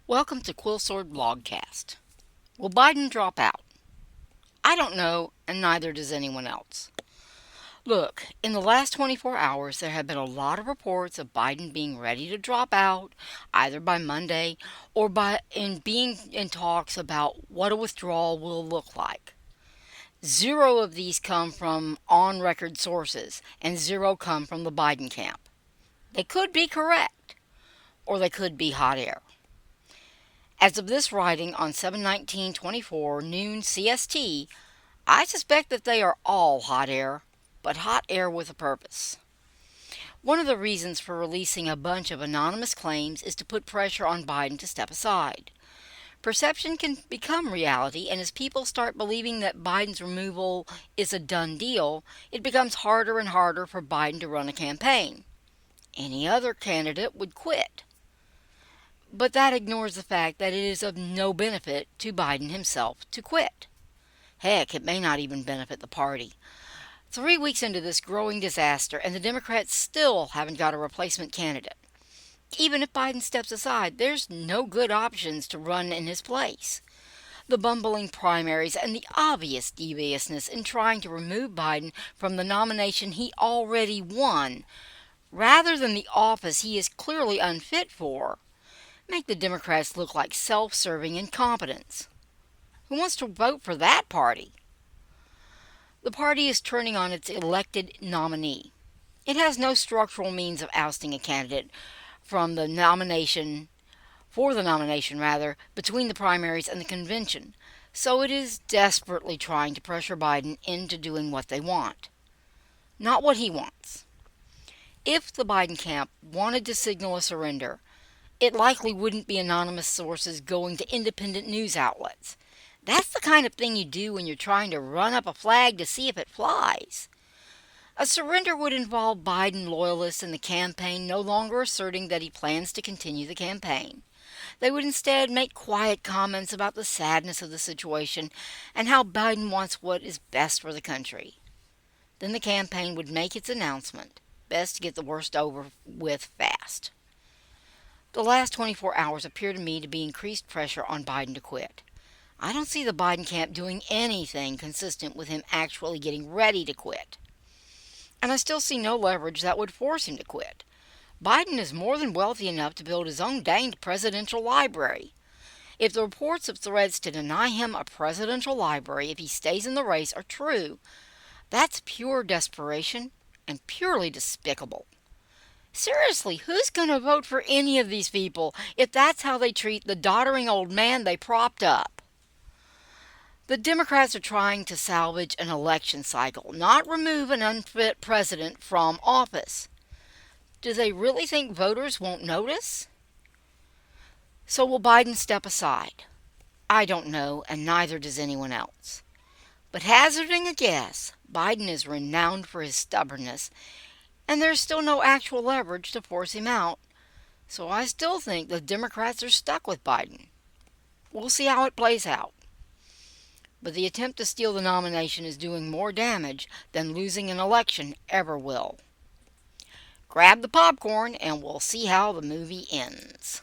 Welcome to Quill Sword Blogcast. Will Biden drop out? I don't know, and neither does anyone else. Look, in the last 24 hours, there have been a lot of reports of Biden being ready to drop out, either by Monday or being in talks about what a withdrawal will look like. Zero of these come from on record sources, and zero come from the Biden camp. They could be correct, or they could be hot air. As of this writing on 7/19/24 noon CST, I suspect that they are all hot air, but hot air with a purpose. One of the reasons for releasing a bunch of anonymous claims is to put pressure on Biden to step aside. Perception can become reality, and as people start believing that Biden's removal is a done deal, it becomes harder and harder for Biden to run a campaign. Any other candidate would quit. But that ignores the fact that it is of no benefit to Biden himself to quit. Heck, it may not even benefit the party. 3 weeks into this growing disaster, and the Democrats still haven't got a replacement candidate. Even if Biden steps aside, there's no good options to run in his place. The bumbling primaries and the obvious deviousness in trying to remove Biden from the nomination he already won, rather than the office he is clearly unfit for, make the Democrats look like self-serving incompetents. Who wants to vote for that party? The party is turning on its elected nominee. It has no structural means of ousting a candidate from the nomination, for the nomination rather, between the primaries and the convention, so it is desperately trying to pressure Biden into doing what they want, not what he wants. If the Biden camp wanted to signal a surrender, it likely wouldn't be anonymous sources going to independent news outlets. That's the kind of thing you do when you're trying to run up a flag to see if it flies. A surrender would involve Biden loyalists in the campaign no longer asserting that he plans to continue the campaign. They would instead make quiet comments about the sadness of the situation and how Biden wants what is best for the country. Then the campaign would make its announcement. Best to get the worst over with fast. The last 24 hours appear to me to be increased pressure on Biden to quit. I don't see the Biden camp doing anything consistent with him actually getting ready to quit. And I still see no leverage that would force him to quit. Biden is more than wealthy enough to build his own danged presidential library. If the reports of threats to deny him a presidential library if he stays in the race are true, that's pure desperation and purely despicable. Seriously, who's going to vote for any of these people if that's how they treat the doddering old man they propped up? The Democrats are trying to salvage an election cycle, not remove an unfit president from office. Do they really think voters won't notice? So will Biden step aside? I don't know, and neither does anyone else. But hazarding a guess, Biden is renowned for his stubbornness, and there's still no actual leverage to force him out, so I still think the Democrats are stuck with Biden. We'll see how it plays out. But the attempt to steal the nomination is doing more damage than losing an election ever will. Grab the popcorn and we'll see how the movie ends.